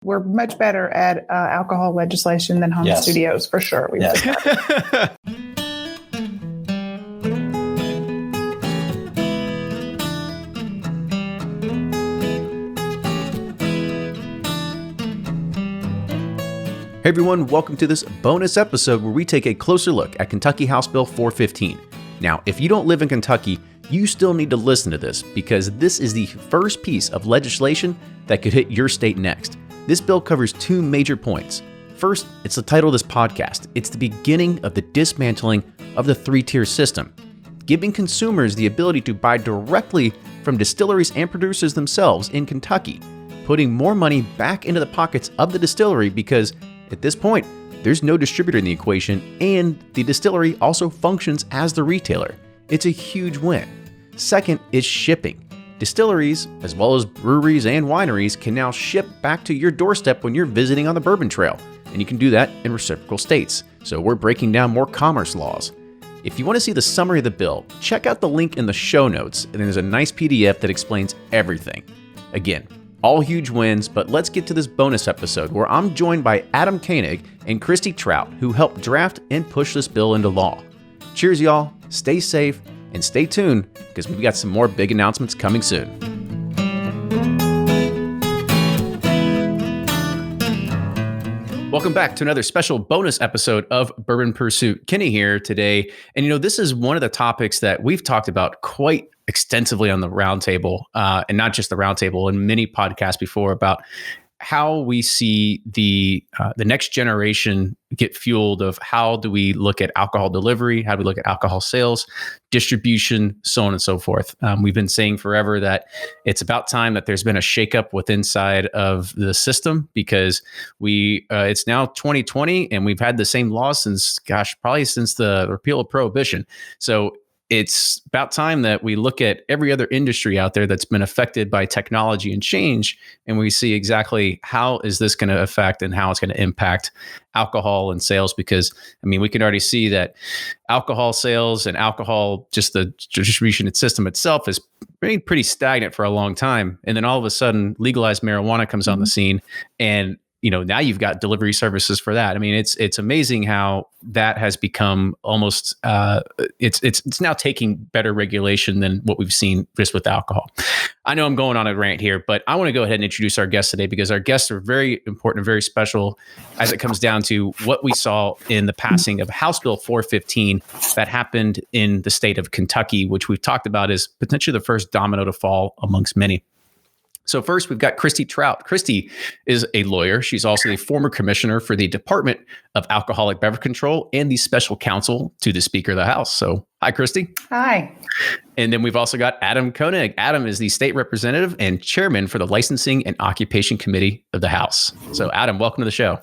We're much better at alcohol legislation than home studios, for sure. Yes. Hey everyone, welcome to this bonus episode where we take a closer look at Kentucky House Bill 415. Now, if you don't live in Kentucky, you still need to listen to this because this is the first piece of legislation that could hit your state next. This bill covers two major points. First, it's the title of this podcast. It's the beginning of the dismantling of the three-tier system, giving consumers the ability to buy directly from distilleries and producers themselves in Kentucky, putting more money back into the pockets of the distillery because at this point, there's no distributor in the equation, and the distillery also functions as the retailer. It's a huge win. Second is shipping. Distilleries, as well as breweries and wineries, can now ship back to your doorstep when you're visiting on the Bourbon Trail, and you can do that in reciprocal states. So we're breaking down more commerce laws. If you want to see the summary of the bill, check out the link in the show notes, and there's a nice PDF that explains everything. Again, all huge wins, but let's get to this bonus episode where I'm joined by Adam Koenig and Christy Trout, who helped draft and push this bill into law. Cheers, y'all. Stay safe and stay tuned because we've got some more big announcements coming soon. Welcome back to another special bonus episode of Bourbon Pursuit. Kenny here today. And this is one of the topics that we've talked about quite extensively on the roundtable, and not just the roundtable, in many podcasts before about how we see the next generation get fueled of how do we look at alcohol delivery, how do we look at alcohol sales, distribution, so on and so forth. We've been saying forever that it's about time that there's been a shakeup with inside of the system because it's now 2020 and we've had the same laws probably since the repeal of Prohibition. So it's about time that we look at every other industry out there that's been affected by technology and change, and we see exactly how is this going to affect and how it's going to impact alcohol and sales. Because, we can already see that alcohol sales and alcohol, just the distribution system itself, is pretty stagnant for a long time. And then all of a sudden, legalized marijuana comes on the scene, and now you've got delivery services for that. It's amazing how that has become almost, it's now taking better regulation than what we've seen just with alcohol. I know I'm going on a rant here, but I want to go ahead and introduce our guests today because our guests are very important and very special as it comes down to what we saw in the passing of House Bill 415 that happened in the state of Kentucky, which we've talked about as potentially the first domino to fall amongst many. So first, we've got Christy Trout. Christy is a lawyer. She's also the former commissioner for the Department of Alcoholic Beverage Control and the Special Counsel to the Speaker of the House. So hi, Christy. Hi. And then we've also got Adam Koenig. Adam is the state representative and chairman for the Licensing and Occupation Committee of the House. So Adam, welcome to the show.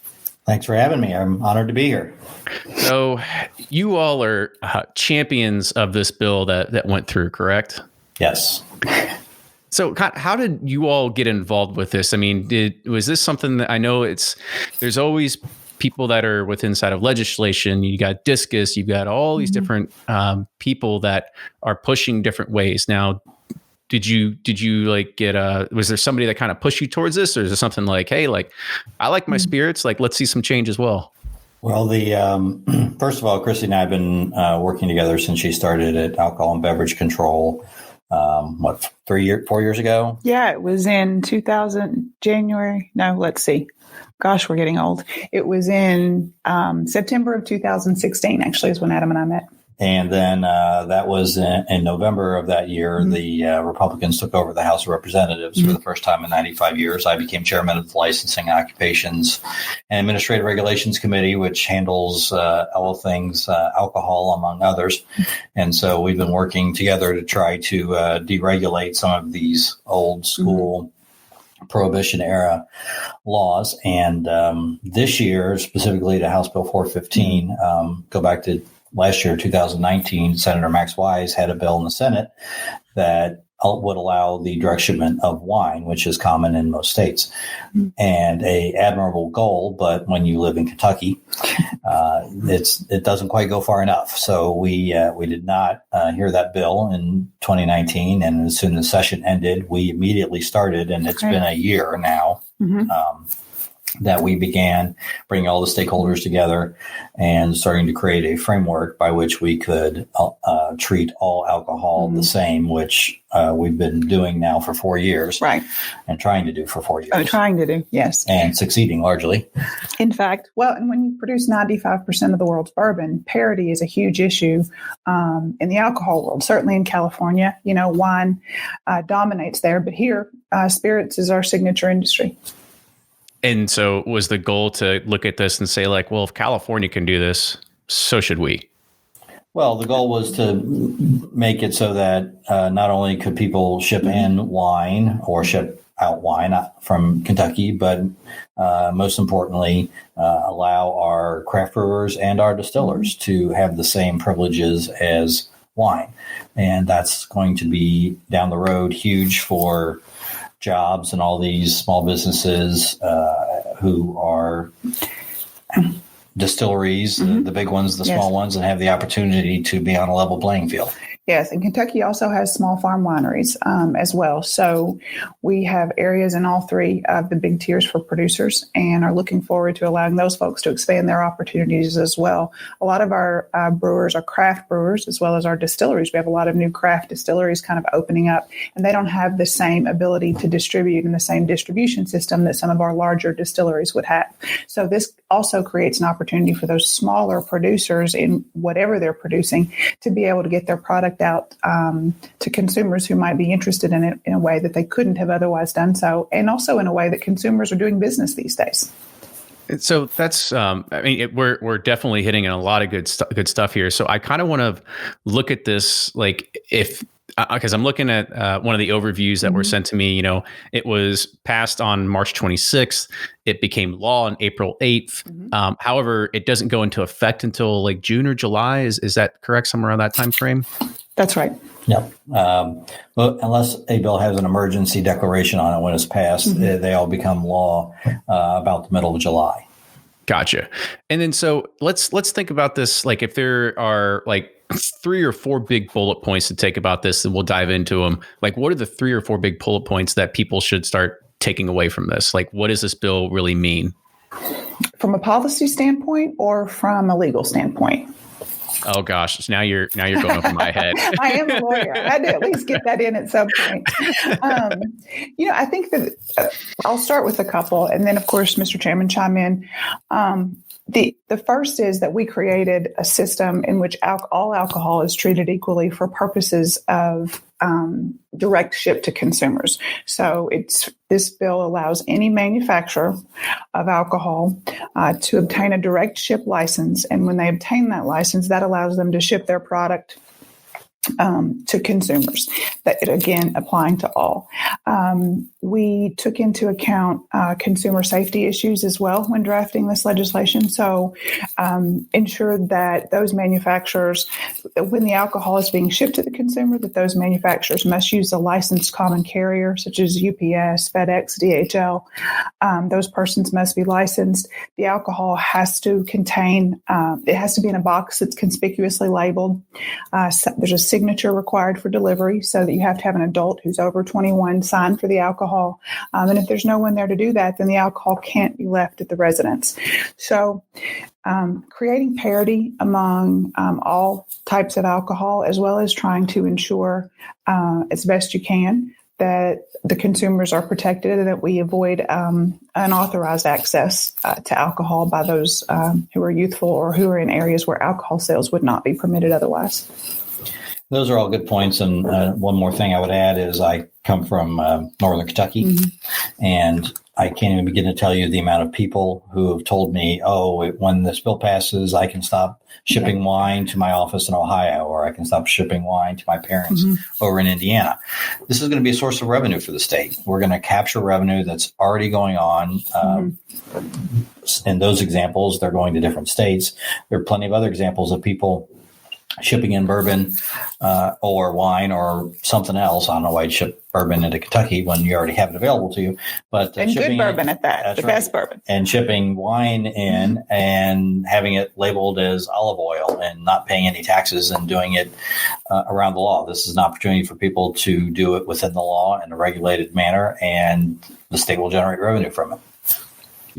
Thanks for having me. I'm honored to be here. So you all are champions of this bill that went through, correct? Yes. So how did you all get involved with this? Was this something that I know there's always people that are with inside of legislation. You got Discus, you've got all these different people that are pushing different ways. Now, did you was there somebody that kind of pushed you towards this, or is it something like, hey, I like my spirits, let's see some change as well? Well, first of all, Christy and I have been working together since she started at Alcohol and Beverage Control. 4 years ago? Yeah, it was in 2000 January. No, let's see. Gosh, we're getting old. It was in September of 2016, actually, is when Adam and I met. And then that was in November of that year, the Republicans took over the House of Representatives for the first time in 95 years. I became chairman of the Licensing, Occupations, and Administrative Regulations Committee, which handles all things alcohol, among others. And so we've been working together to try to deregulate some of these old school Prohibition era laws. And this year, specifically to House Bill 415, go back to last year, 2019, Senator Max Wise had a bill in the Senate that would allow the direct shipment of wine, which is common in most states, and a admirable goal. But when you live in Kentucky, it doesn't quite go far enough. So we did not hear that bill in 2019, and as soon as the session ended, we immediately started, and it's been a year now. that we began bringing all the stakeholders together and starting to create a framework by which we could treat all alcohol the same, which we've been doing now for 4 years. Right. And trying to do for 4 years. Trying to do, yes. And succeeding largely. In fact, well, and when you produce 95% of the world's bourbon, parity is a huge issue in the alcohol world. Certainly in California, wine dominates there, but here, spirits is our signature industry. And so was the goal to look at this and say, like, well, if California can do this, so should we? Well, the goal was to make it so that not only could people ship in wine or ship out wine from Kentucky, but most importantly, allow our craft brewers and our distillers to have the same privileges as wine. And that's going to be down the road huge for jobs and all these small businesses who are distilleries, the big ones, the small ones, and have the opportunity to be on a level playing field. Yes, and Kentucky also has small farm wineries as well. So we have areas in all three of the big tiers for producers and are looking forward to allowing those folks to expand their opportunities as well. A lot of our brewers are craft brewers as well as our distilleries. We have a lot of new craft distilleries kind of opening up, and they don't have the same ability to distribute in the same distribution system that some of our larger distilleries would have. So this also creates an opportunity for those smaller producers in whatever they're producing to be able to get their product out to consumers who might be interested in it in a way that they couldn't have otherwise done so, and also in a way that consumers are doing business these days. So that's, we're definitely hitting on a lot of good stuff here. So I kind of want to look at this, like because I'm looking at one of the overviews that were sent to me. It was passed on March 26th. It became law on April 8th. However, it doesn't go into effect until like June or July. Is that correct? Somewhere around that time frame? That's right. Yep. Well, unless a bill has an emergency declaration on it when it's passed, they all become law about the middle of July. Gotcha. And then so let's think about this. Like if there are like 3 or 4 big bullet points to take about this, and we'll dive into them. Like what are the 3 or 4 big bullet points that people should start taking away from this? Like what does this bill really mean? From a policy standpoint or from a legal standpoint? Oh gosh, so now you're going over my head. I am a lawyer. I had to at least get that in at some point. I think that I'll start with a couple, and then of course, Mr. Chairman, chime in. The first is that we created a system in which all alcohol is treated equally for purposes of direct ship to consumers. So this bill allows any manufacturer of alcohol to obtain a direct ship license. And when they obtain that license, that allows them to ship their product to consumers, that again, applying to all. We took into account consumer safety issues as well when drafting this legislation. So ensured that those manufacturers, when the alcohol is being shipped to the consumer, that those manufacturers must use a licensed common carrier, such as UPS, FedEx, DHL. Those persons must be licensed. The alcohol has to contain, it has to be in a box that's conspicuously labeled. There's a signature required for delivery, so that you have to have an adult who's over 21 sign for the alcohol. And if there's no one there to do that, then the alcohol can't be left at the residence. So creating parity among all types of alcohol, as well as trying to ensure as best you can that the consumers are protected and that we avoid unauthorized access to alcohol by those who are youthful or who are in areas where alcohol sales would not be permitted otherwise. Those are all good points. And one more thing I would add is I come from Northern Kentucky, and I can't even begin to tell you the amount of people who have told me, when this bill passes, I can stop shipping wine to my office in Ohio, or I can stop shipping wine to my parents over in Indiana. This is going to be a source of revenue for the state. We're going to capture revenue that's already going on. In those examples, they're going to different states. There are plenty of other examples of people shipping in bourbon or wine or something else. I don't know why you'd ship bourbon into Kentucky when you already have it available to you. But and good bourbon at that, the best bourbon. And shipping wine in and having it labeled as olive oil and not paying any taxes and doing it around the law. This is an opportunity for people to do it within the law in a regulated manner, and the state will generate revenue from it.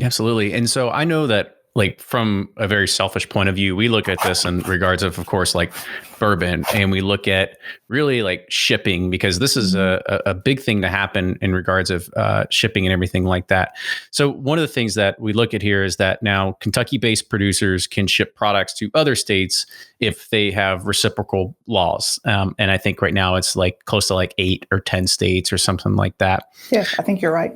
Absolutely. And so I know that, like, from a very selfish point of view, we look at this in regards of course, like bourbon, and we look at really like shipping, because this is a big thing to happen in regards of shipping and everything like that. So one of the things that we look at here is that now Kentucky-based producers can ship products to other states if they have reciprocal laws. And I think right now it's like close to like 8 or 10 states or something like that. Yes, I think you're right.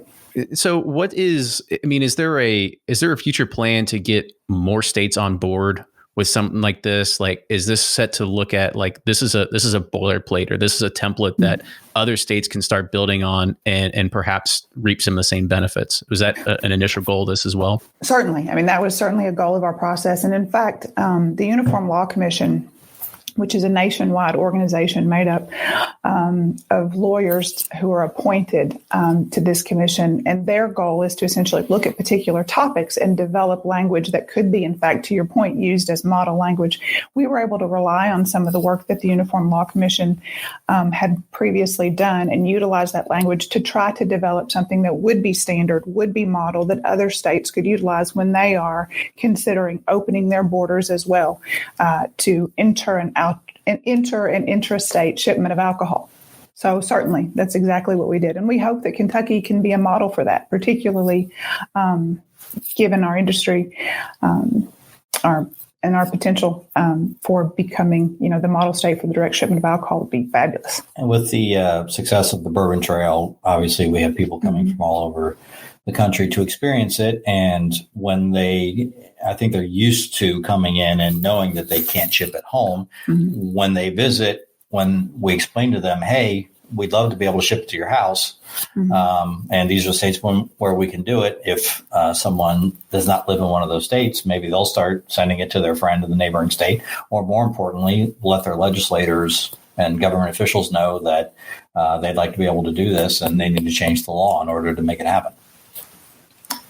So is there a future plan to get more states on board with something like this? Like, is this set to look at like, this is a boilerplate, or this is a template that other states can start building on and perhaps reap some of the same benefits? Was that an initial goal of this as well? Certainly. I mean, that was certainly a goal of our process. And in fact, the Uniform Law Commission, which is a nationwide organization made up of lawyers who are appointed to this commission. And their goal is to essentially look at particular topics and develop language that could be, in fact, to your point, used as model language. We were able to rely on some of the work that the Uniform Law Commission had previously done and utilize that language to try to develop something that would be standard, would be model, that other states could utilize when they are considering opening their borders as well to enter and intrastate shipment of alcohol. So certainly that's exactly what we did. And we hope that Kentucky can be a model for that, particularly given our industry and our potential for becoming, the model state for the direct shipment of alcohol would be fabulous. And with the success of the Bourbon Trail, obviously we have people coming from all over the country to experience it. And I think they're used to coming in and knowing that they can't ship at home. When they visit, when we explain to them, hey, we'd love to be able to ship it to your house. And these are states where we can do it. If someone does not live in one of those states, maybe they'll start sending it to their friend in the neighboring state, or more importantly, let their legislators and government officials know that they'd like to be able to do this, and they need to change the law in order to make it happen.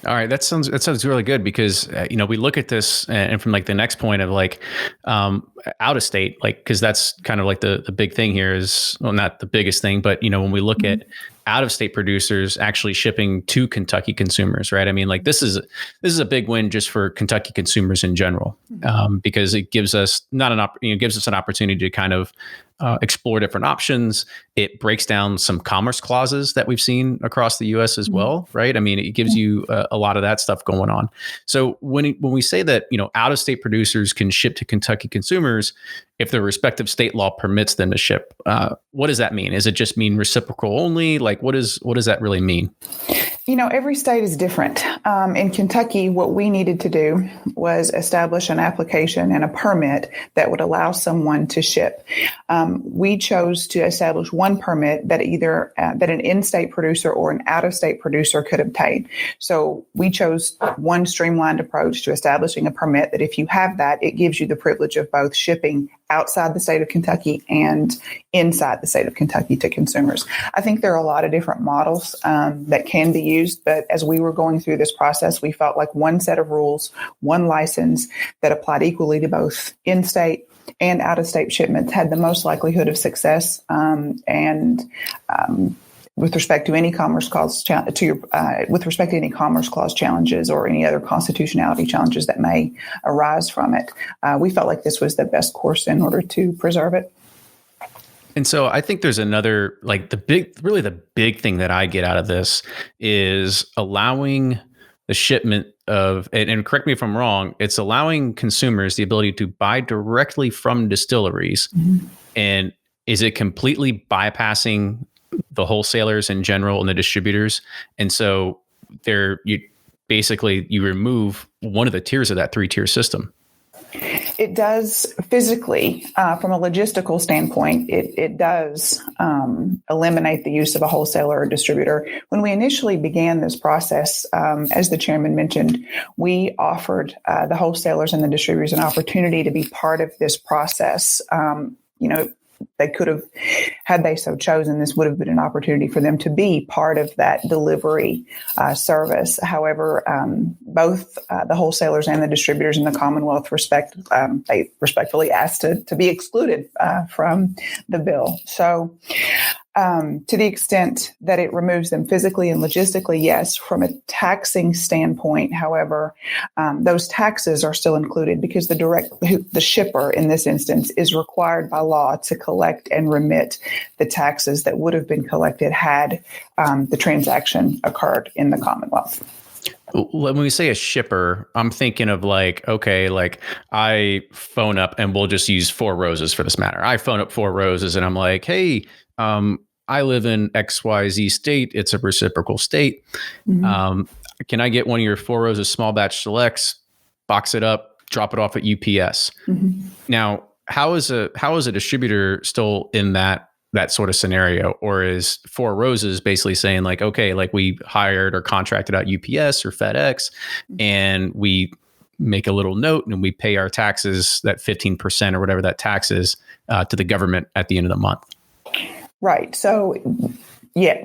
All right, that sounds really good, because we look at this and from like the next point of like out of state, like, because that's kind of like the big thing here is, well, not the biggest thing, but when we look at out of state producers actually shipping to Kentucky consumers, right? I mean, like this is a big win just for Kentucky consumers in general, because it gives us gives us an opportunity to kind of explore different options. It breaks down some commerce clauses that we've seen across the U.S. as well, right? I mean, it gives you a lot of that stuff going on. So when we say that out of state producers can ship to Kentucky consumers, if their respective state law permits them to ship, what does that mean? Does it just mean reciprocal only? Like, what does that really mean? Every state is different. In Kentucky, what we needed to do was establish an application and a permit that would allow someone to ship. We chose to establish one permit that that an in-state producer or an out-of-state producer could obtain. So we chose one streamlined approach to establishing a permit that if you have that, it gives you the privilege of both shipping outside the state of Kentucky and inside the state of Kentucky to consumers. I think there are a lot of different models that can be used, but as we were going through this process, we felt like one set of rules, one license that applied equally to both in-state and out-of-state shipments had the most likelihood of success. With respect to any commerce clause challenges or any other constitutionality challenges that may arise from it, we felt like this was the best course in order to preserve it. And so I think there's another, like the big thing that I get out of this is allowing the shipment of, and correct me if I'm wrong, it's allowing consumers the ability to buy directly from distilleries. And is it completely bypassing the wholesalers in general and the distributors? And so you remove one of the tiers of that 3-tier system. It does physically, from a logistical standpoint, it does eliminate the use of a wholesaler or distributor. When we initially began this process, as the chairman mentioned, we offered the wholesalers and the distributors an opportunity to be part of this process. They could have, had they so chosen, this would have been an opportunity for them to be part of that delivery service. However, both the wholesalers and the distributors in the Commonwealth they respectfully asked to be excluded from the bill. So To the extent that it removes them physically and logistically, yes. From a taxing standpoint, however, those taxes are still included because the shipper in this instance is required by law to collect and remit the taxes that would have been collected had the transaction occurred in the Commonwealth. When we say a shipper, I'm thinking of I phone up, and we'll just use Four Roses for this matter. I phone up Four Roses and I'm like, hey, I live in XYZ state. It's a reciprocal state. Mm-hmm. Can I get one of your Four Roses small batch selects, box it up, drop it off at UPS? Mm-hmm. Now, how is a distributor still in that sort of scenario? Or is Four Roses basically saying we hired or contracted out UPS or FedEx, and we make a little note and we pay our taxes, that 15% or whatever that tax is, to the government at the end of the month? Right. So, yeah,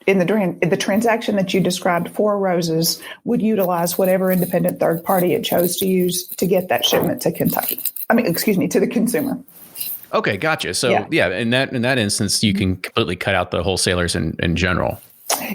in the transaction that you described, Four Roses would utilize whatever independent third party it chose to use to get that shipment to Kentucky. To the consumer. Okay, gotcha. So, yeah, in that instance, you can completely cut out the wholesalers in general.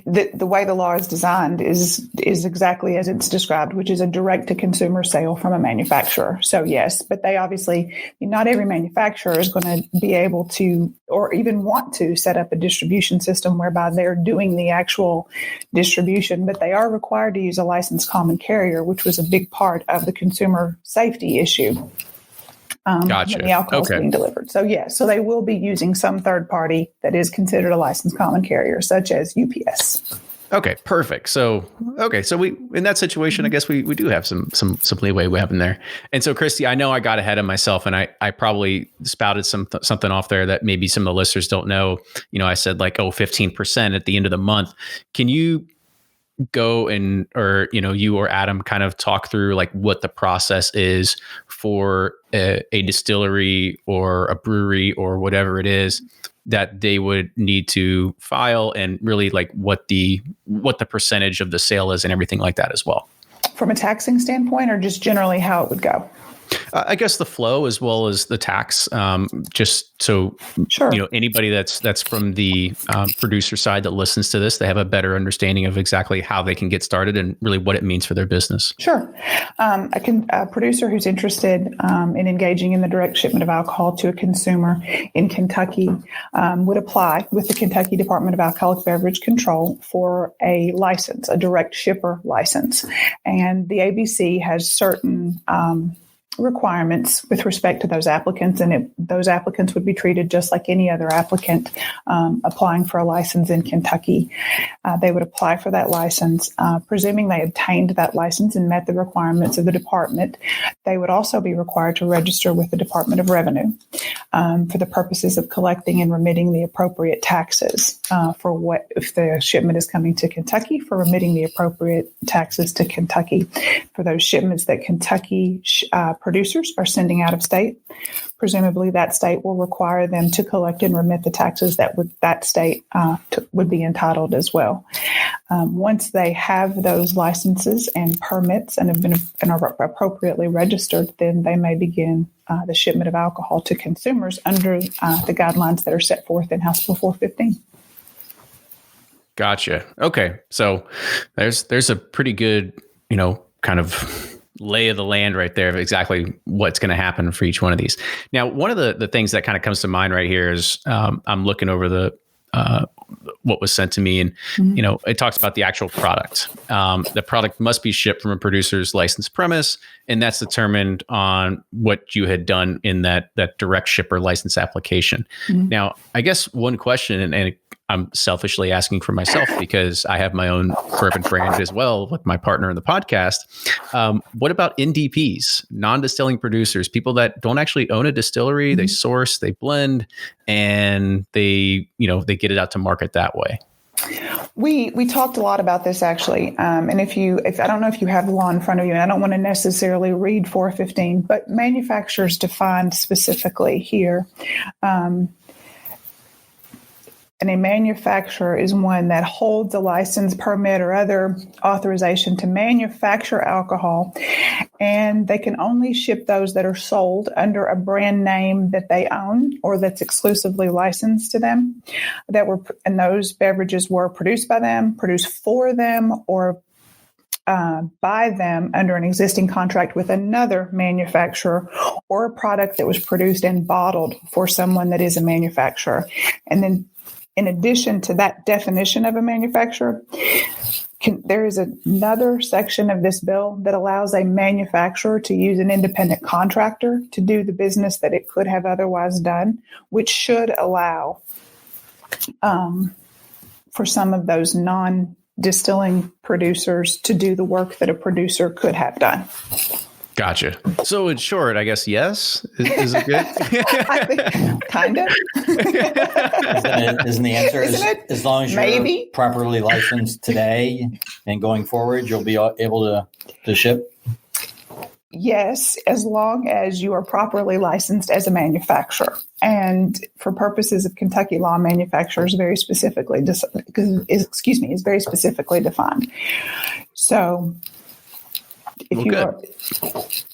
The way the law is designed is exactly as it's described, which is a direct-to-consumer sale from a manufacturer. So, yes, but they obviously, not every manufacturer is going to be able to or even want to set up a distribution system whereby they're doing the actual distribution, but they are required to use a licensed common carrier, which was a big part of the consumer safety issue. Gotcha. When the alcohol is being delivered. So, so they will be using some third party that is considered a licensed common carrier, such as UPS. Okay, perfect. So we, in that situation, I guess we do have some leeway we have in there. And so, Christy, I know I got ahead of myself, and I probably spouted something off there that maybe some of the listeners don't know. I said 15% at the end of the month. Can you go you or Adam kind of talk through what the process is for a distillery or a brewery or whatever it is that they would need to file, and really what the percentage of the sale is and everything like that as well? From a taxing standpoint, or just generally how it would go? I guess the flow as well as the tax, just so sure. Anybody that's from the producer side that listens to this, they have a better understanding of exactly how they can get started and really what it means for their business. Sure. A producer who's interested in engaging in the direct shipment of alcohol to a consumer in Kentucky would apply with the Kentucky Department of Alcoholic Beverage Control for a license, a direct shipper license. And the ABC has certain requirements with respect to those applicants, and those applicants would be treated just like any other applicant applying for a license in Kentucky. They would apply for that license, presuming they obtained that license and met the requirements of the department. They would also be required to register with the Department of Revenue for the purposes of collecting and remitting the appropriate taxes for what if the shipment is coming to Kentucky, for remitting the appropriate taxes to Kentucky for those shipments that Kentucky producers are sending out of state. Presumably that state will require them to collect and remit the taxes that that state would be entitled as well. Once they have those licenses and permits and have been and are appropriately registered, then they may begin the shipment of alcohol to consumers under the guidelines that are set forth in House Bill 415. Gotcha. Okay. So there's a pretty good, kind of lay of the land right there of exactly what's going to happen for each one of these. Now, one of the things that kind of comes to mind right here is I'm looking over the what was sent to me, and it talks about the actual product. The product must be shipped from a producer's licensed premise, and that's determined on what you had done in that direct shipper license application. Mm-hmm. Now, I guess one question, and I'm selfishly asking for myself because I have my own bourbon brand as well with my partner in the podcast. What about NDPs, non-distilling producers, people that don't actually own a distillery? Mm-hmm. They source, they blend, and they get it out to market that way. We talked a lot about this actually, and if I don't know if you have the law in front of you, and I don't want to necessarily read 415, but manufacturers defined specifically here. And a manufacturer is one that holds a license, permit, or other authorization to manufacture alcohol. And they can only ship those that are sold under a brand name that they own or that's exclusively licensed to them. And those beverages were produced by them, produced for them, or by them under an existing contract with another manufacturer, or a product that was produced and bottled for someone that is a manufacturer. And then in addition to that definition of a manufacturer, there is another section of this bill that allows a manufacturer to use an independent contractor to do the business that it could have otherwise done, which should allow for some of those non-distilling producers to do the work that a producer could have done. Gotcha. So in short, I guess yes. Is it good? I think, kind of. Isn't the answer as long as you're maybe properly licensed today and going forward, you'll be able to ship? Yes, as long as you are properly licensed as a manufacturer. And for purposes of Kentucky law, manufacturer is very specifically is very specifically defined. So if you are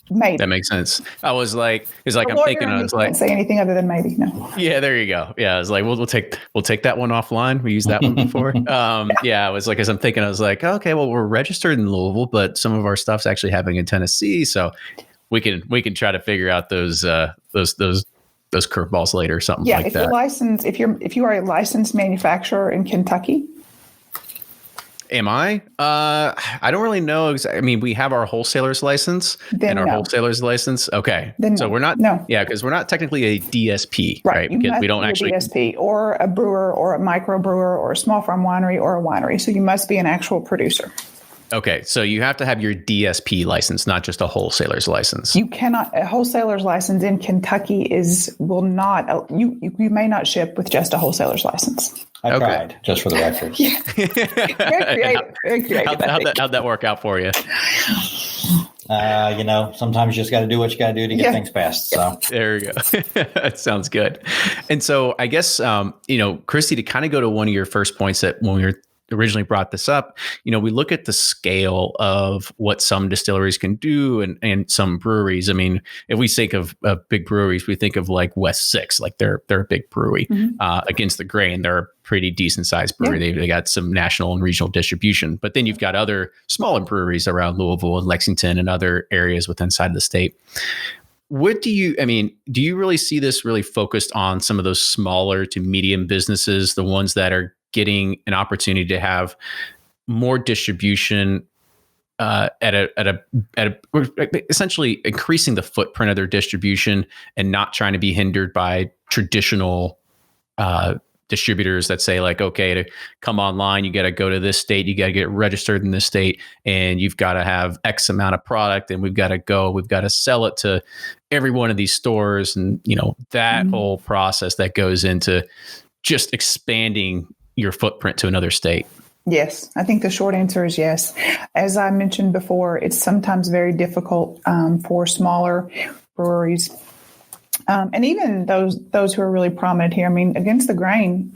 maybe. That makes sense. I was like, I'm thinking, I was like, can't say anything other than maybe. No. Yeah, there you go. Yeah, I was like, we'll take that one offline. We used that one before. I was like, as I'm thinking, I was like, okay, well, we're registered in Louisville, but some of our stuff's actually happening in Tennessee, so we can try to figure out those curveballs later or something like that. If you are a licensed manufacturer in Kentucky. Am I? I don't really know. I mean, we have our wholesaler's license wholesaler's license. Okay. So we're not. No. Yeah, because we're not technically a DSP, right? Because we don't actually. A DSP or a brewer or a micro brewer or a small farm winery or a winery. So you must be an actual producer. Okay. So you have to have your DSP license, not just a wholesaler's license. You cannot. A wholesaler's license in Kentucky will not. You may not ship with just a wholesaler's license. I tried, just for the record. Very creative. How'd that work out for you? Sometimes you just got to do what you got to do to get things passed. So there you go. That sounds good. And so I guess, Christy, to kind of go to one of your first points that when we were originally brought this up, we look at the scale of what some distilleries can do and some breweries. I mean, if we think of big breweries, we think of like West Six, like they're a big brewery. Against the Grain, they're a pretty decent sized brewery. They got some national and regional distribution, but then you've got other smaller breweries around Louisville and Lexington and other areas within inside the state. Do you really see this really focused on some of those smaller to medium businesses, the ones that are getting an opportunity to have more distribution essentially increasing the footprint of their distribution and not trying to be hindered by traditional distributors that say like, okay, to come online, you got to go to this state, you got to get registered in this state, and you've got to have X amount of product, and we've got to sell it to every one of these stores. And, that whole process that goes into just expanding your footprint to another state. Yes, I think the short answer is yes. As I mentioned before, it's sometimes very difficult for smaller breweries. And even those who are really prominent here. I mean, Against the Grain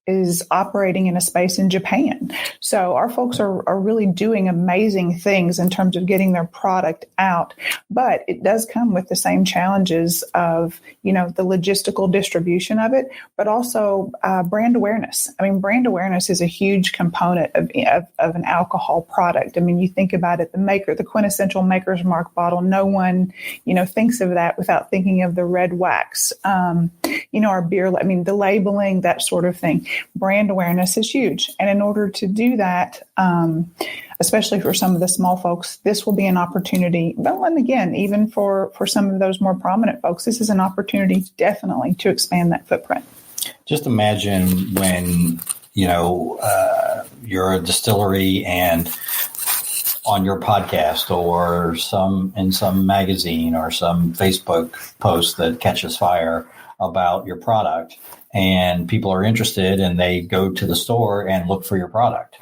is operating in a space in Japan. So our folks are really doing amazing things in terms of getting their product out. But it does come with the same challenges of, the logistical distribution of it, but also brand awareness. I mean, brand awareness is a huge component of an alcohol product. I mean, you think about it, the quintessential Maker's Mark bottle, no one, thinks of that without thinking of the red wax, our beer, the labeling, that sort of thing. Brand awareness is huge. And in order to do that, especially for some of the small folks, this will be an opportunity. But then again, even for some of those more prominent folks, this is an opportunity definitely to expand that footprint. Just imagine when, you're a distillery and on your podcast or in some magazine or some Facebook post that catches fire about your product, and people are interested and they go to the store and look for your product.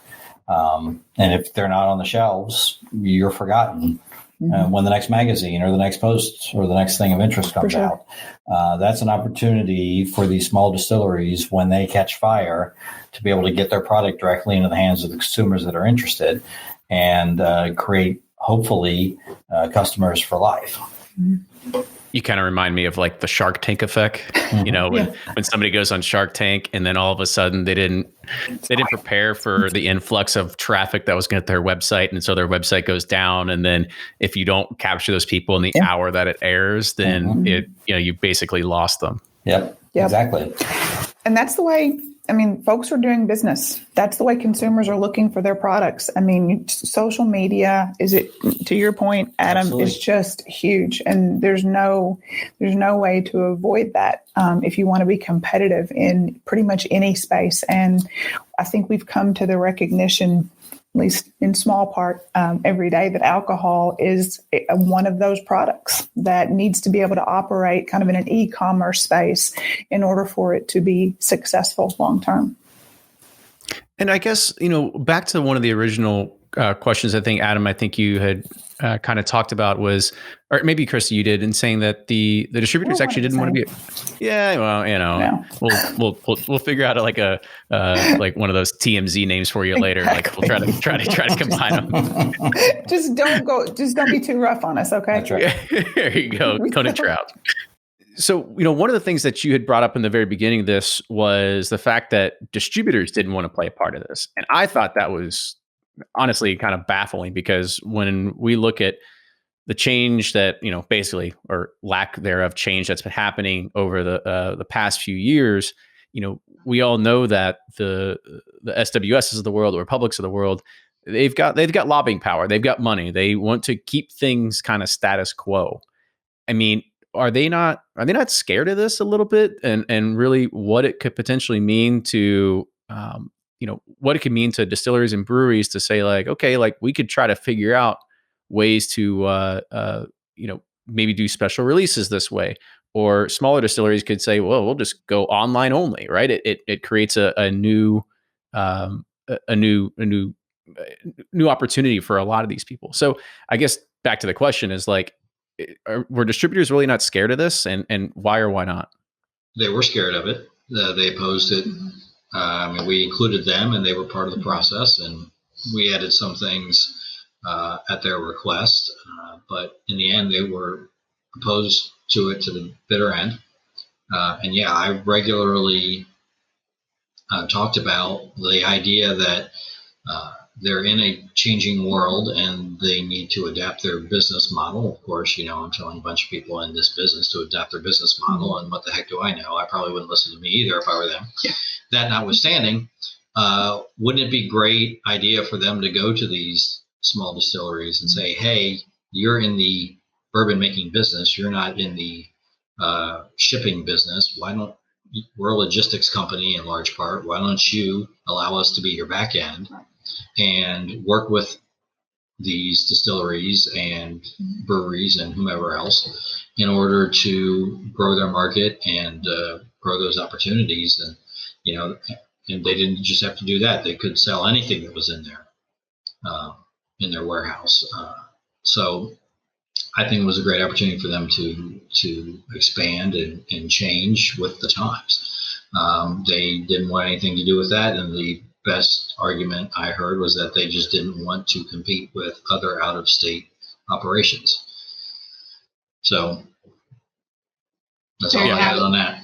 And if they're not on the shelves, you're forgotten. when the next magazine or the next post or the next thing of interest comes sure. out. That's an opportunity for these small distilleries when they catch fire to be able to get their product directly into the hands of the consumers that are interested and create, hopefully, customers for life. You kind of remind me of like the Shark Tank effect, when somebody goes on Shark Tank and then all of a sudden they didn't prepare for the influx of traffic that was going to their website. And so their website goes down. And then if you don't capture those people in the hour that it airs, then you basically lost them. Yep, exactly. And that's the way, folks are doing business. That's the way consumers are looking for their products. Social media to your point, Adam, Absolutely. is just huge. And there's no way to avoid that if you want to be competitive in pretty much any space. And I think we've come to the recognition, at least in small part, every day, that alcohol is one of those products that needs to be able to operate kind of in an e-commerce space in order for it to be successful long term. And I guess, back to one of the original questions, I think you had kind of talked about was, or maybe Christy, you did, in saying that the distributors actually didn't want to be. Yeah, well, No. we'll figure out like a like one of those TMZ names for you later. Exactly. Like we'll try to combine them. Just don't be too rough on us, okay? That's right. There you go, Koenig Trout. So, one of the things that you had brought up in the very beginning of this was the fact that distributors didn't want to play a part of this. And I thought that was honestly kind of baffling, because when we look at the change that, basically, or lack thereof change that's been happening over the past few years, we all know that the SWSs of the world, the Republics of the world, they've got lobbying power. They've got money. They want to keep things kind of status quo. Are they not scared of this a little bit, and really what it could potentially mean to, what it could mean to distilleries and breweries to say, like, okay, like we could try to figure out ways to, maybe do special releases this way, or smaller distilleries could say, well, we'll just go online only, right? It creates a new opportunity for a lot of these people. So I guess back to the question is, like, were distributors really not scared of this, and why or why not? They were scared of it. They opposed it. We included them, and they were part of the process, and we added some things at their request. But in the end, they were opposed to it to the bitter end. I regularly talked about the idea that they're in a changing world and they need to adapt their business model. Of course, I'm telling a bunch of people in this business to adapt their business model, and what the heck do I know? I probably wouldn't listen to me either if I were them. Yeah. That notwithstanding, wouldn't it be a great idea for them to go to these small distilleries and say, hey, you're in the bourbon making business, you're not in the shipping business. We're a logistics company in large part. Why don't you allow us to be your back end and work with these distilleries and breweries and whomever else in order to grow their market and grow those opportunities. And, and they didn't just have to do that. They could sell anything that was in their warehouse. So I think it was a great opportunity for them to expand and change with the times. They didn't want anything to do with that. And the best argument I heard was that they just didn't want to compete with other out-of-state operations. So that's all I had on that.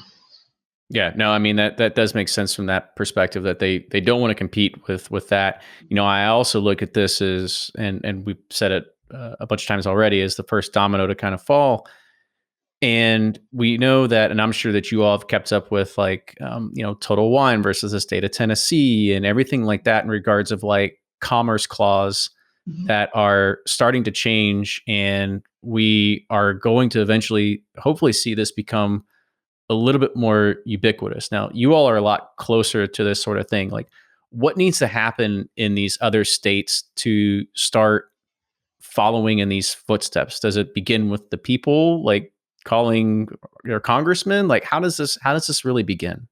Yeah, no, that does make sense from that perspective, that they don't want to compete with that. I also look at this as, and we've said it a bunch of times already, as the first domino to kind of fall. And we know that, and I'm sure that you all have kept up with, like, Total Wine versus the state of Tennessee and everything like that in regards of, like, commerce clause that are starting to change. And we are going to eventually, hopefully, see this become a little bit more ubiquitous. Now, you all are a lot closer to this sort of thing. Like, what needs to happen in these other states to start following in these footsteps? Does it begin with the people, like calling your congressman? Like, how does this really begin?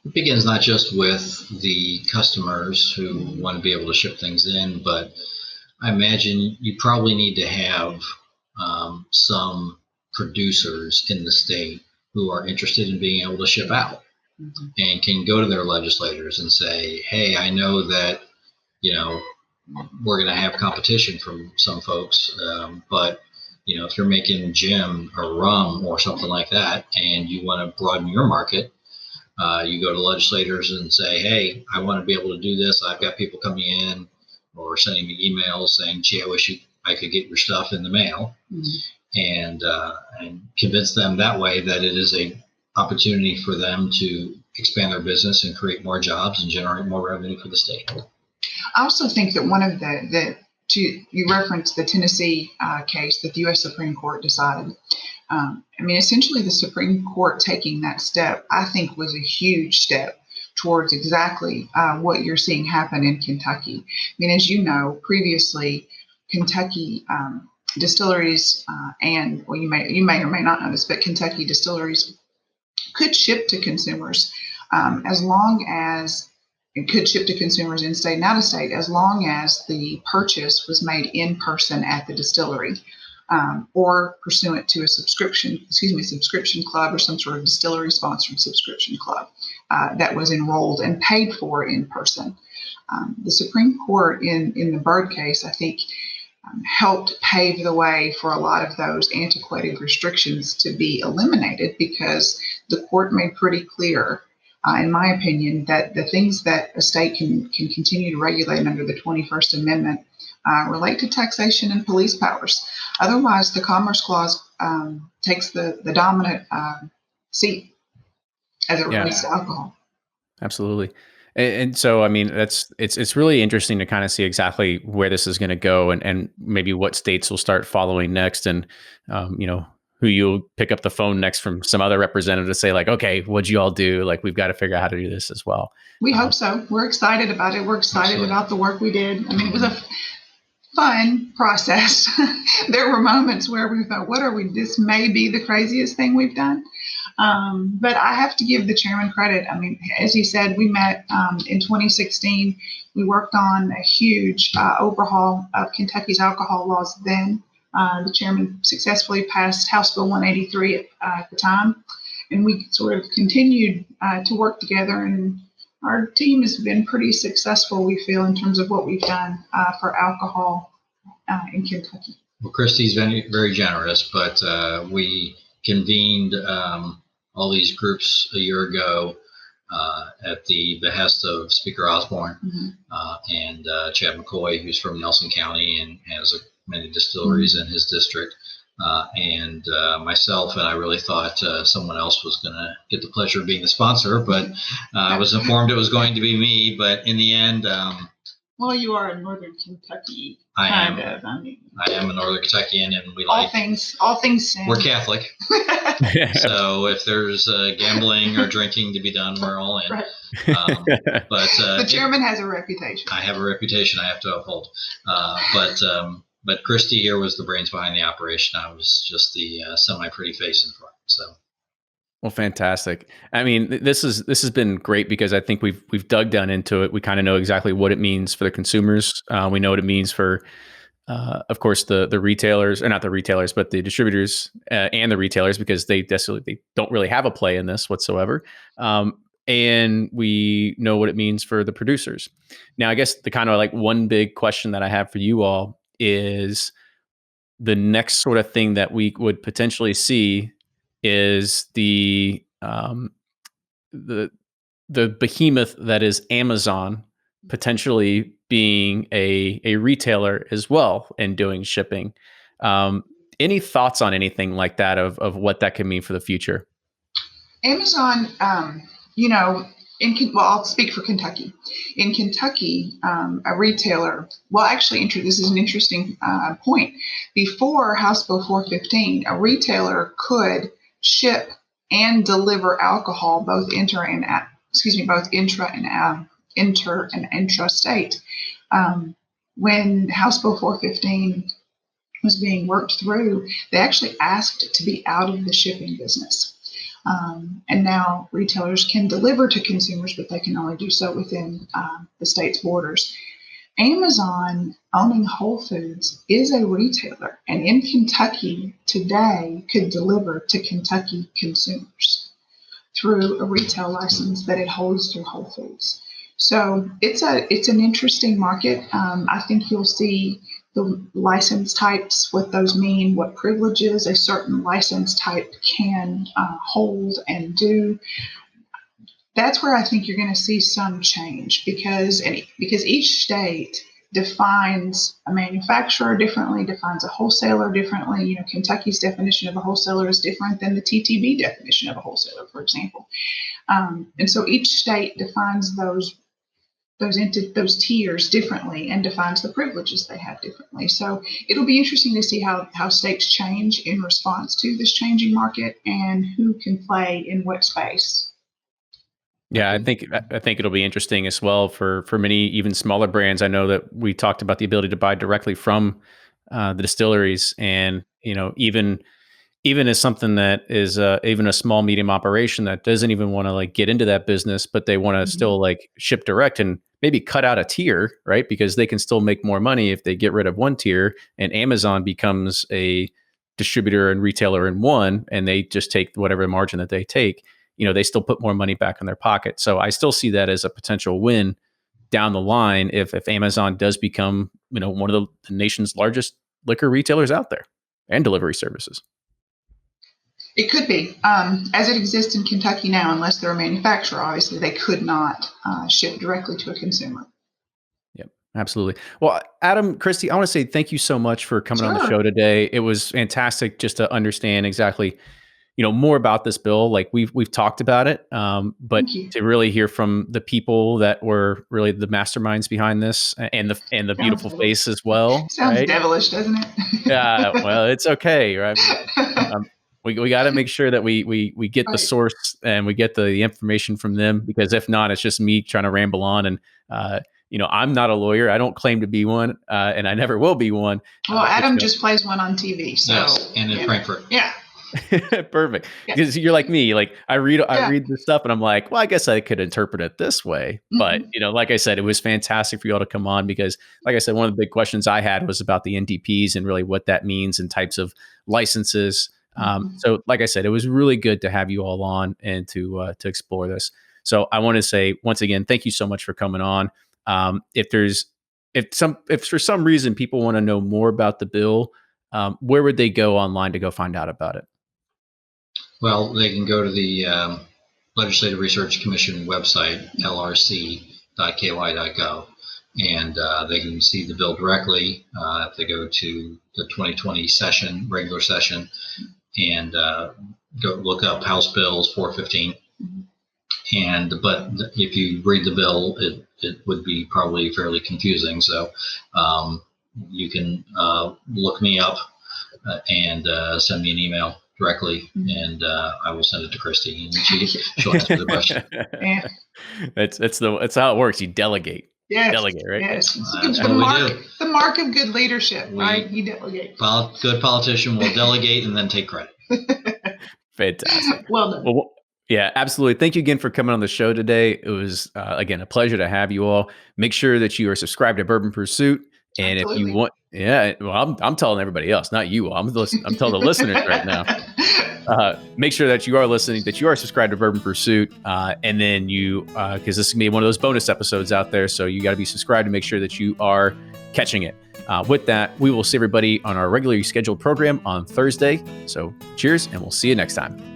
It begins not just with the customers who want to be able to ship things in, but I imagine you probably need to have some producers in the state who are interested in being able to ship out and can go to their legislators and say, hey, I know that, we're going to have competition from some folks, but if you're making gin or rum or something like that, and you want to broaden your market, you go to legislators and say, hey, I want to be able to do this. I've got people coming in or sending me emails saying, gee, I wish I could get your stuff in the mail, and convince them that way that it is a opportunity for them to expand their business and create more jobs and generate more revenue for the state. I also think that one of you referenced the Tennessee case that the U.S. Supreme Court decided. Essentially the Supreme Court taking that step, I think, was a huge step towards exactly what you're seeing happen in Kentucky. As you know, previously, Kentucky distilleries you may or may not know this, but Kentucky distilleries could ship to consumers as long as it could ship to consumers in state and out of state, as long as the purchase was made in person at the distillery or pursuant to a subscription club or some sort of distillery sponsored subscription club that was enrolled and paid for in person. The Supreme Court in the Byrd case, I think, helped pave the way for a lot of those antiquated restrictions to be eliminated, because the court made pretty clear, in my opinion, that the things that a state can continue to regulate under the 21st Amendment relate to taxation and police powers. Otherwise, the Commerce Clause takes the dominant seat as it relates to alcohol. Absolutely. And so, it's really interesting to kind of see exactly where this is going to go, and maybe what states will start following next, and who you'll pick up the phone next from some other representative to say, like, okay, what'd you all do? Like, we've got to figure out how to do this as well. We hope so. We're excited about it. We're excited about the work we did. It was a fun process. There were moments where we thought, this may be the craziest thing we've done. But I have to give the chairman credit. As he said, we met in 2016. We worked on a huge overhaul of Kentucky's alcohol laws then. The chairman successfully passed House Bill 183 at the time, and we sort of continued to work together, and our team has been pretty successful, we feel, in terms of what we've done for alcohol in Kentucky. Well, Christy's very, very generous, but we convened all these groups a year ago at the behest of Speaker Osborne and Chad McCoy, who's from Nelson County and has many distilleries in his district, and myself, and I really thought someone else was going to get the pleasure of being the sponsor, but I was informed it was going to be me. But in the end, well, you are a Northern Kentucky. I am a Northern Kentuckian, and we all things sin. We're Catholic, so if there's gambling or drinking to be done, we're all in. Right. But the chairman has a reputation. I have a reputation I have to uphold. But Christy here was the brains behind the operation. I was just the semi-pretty face in front. So. Well, fantastic. This has been great, because I think we've dug down into it. We kind of know exactly what it means for the consumers. We know what it means for, of course, the retailers, or not the retailers, but the distributors and the retailers, because they don't really have a play in this whatsoever. And we know what it means for the producers. Now, I guess the kind of like one big question that I have for you all is the next sort of thing that we would potentially see is the behemoth that is Amazon potentially being a retailer as well and doing shipping. Any thoughts on anything like that of what that can mean for the future? Amazon, I'll speak for Kentucky. In Kentucky, a retailer, this is an interesting point. Before House Bill 415, a retailer could ship and deliver alcohol both intra and intrastate. When House Bill 415 was being worked through, they actually asked to be out of the shipping business. And now retailers can deliver to consumers, but they can only do so within the state's borders. Amazon owning Whole Foods is a retailer, and in Kentucky today could deliver to Kentucky consumers through a retail license that it holds through Whole Foods. So it's an interesting market. I think you'll see the license types, what those mean, what privileges a certain license type can hold and do. That's where I think you're going to see some change because each state defines a manufacturer differently, defines a wholesaler differently. You know, Kentucky's definition of a wholesaler is different than the TTB definition of a wholesaler, for example. And so each state defines those tiers differently and defines the privileges they have differently. So it'll be interesting to see how states change in response to this changing market and who can play in what space. Yeah, I think it'll be interesting as well for many even smaller brands. I know that we talked about the ability to buy directly from the distilleries, and even as something that is even a small medium operation that doesn't even want to like get into that business, but they want to still like ship direct and maybe cut out a tier, right? Because they can still make more money if they get rid of one tier, and Amazon becomes a distributor and retailer in one, and they just take whatever margin that they take. They still put more money back in their pocket. So I still see that as a potential win down the line if Amazon does become, one of the nation's largest liquor retailers out there and delivery services. It could be. As it exists in Kentucky now, unless they're a manufacturer, obviously they could not ship directly to a consumer. Yep, absolutely. Well, Adam, Christy, I want to say thank you so much for coming on the show today. It was fantastic just to understand exactly more about this bill. Like we've talked about it, but to really hear from the people that were really the masterminds behind this and the beautiful face as well. Sounds right? Devilish, doesn't it? Yeah, well, it's okay, right? We got to make sure that we get the source and we get the information from them, because if not, it's just me trying to ramble on. And I'm not a lawyer. I don't claim to be one, and I never will be one. Well, Adam just plays one on TV. So yes, and in Frankfurt. Yeah. Perfect. Because you're like me, like I read this stuff and I'm like, well, I guess I could interpret it this way. But, like I said, it was fantastic for you all to come on because, like I said, one of the big questions I had was about the NDPs and really what that means and types of licenses. So like I said, it was really good to have you all on and to explore this. So I want to say once again, thank you so much for coming on. If for some reason people want to know more about the bill, where would they go online to go find out about it? Well, they can go to the Legislative Research Commission website, lrc.ky.gov, and they can see the bill directly if they go to the 2020 regular session, and go look up House Bills 415. But if you read the bill, it would be probably fairly confusing. So you can look me up and send me an email directly, and I will send it to Christy, and she'll answer the question. Yeah. That's how it works. You delegate. Yes. Delegate, right? Yes. That's what we do. The mark of good leadership, right? You delegate. Good politician will delegate and then take credit. Fantastic. Well done. Well, yeah, absolutely. Thank you again for coming on the show today. It was, again, a pleasure to have you all. Make sure that you are subscribed to Bourbon Pursuit. And Absolutely. If you want, I'm telling everybody else, not you. I'm telling the listeners right now. Make sure that you are listening, that you are subscribed to Bourbon Pursuit. And then because this is going to be one of those bonus episodes out there. So you got to be subscribed to make sure that you are catching it. With that, we will see everybody on our regularly scheduled program on Thursday. So cheers, and we'll see you next time.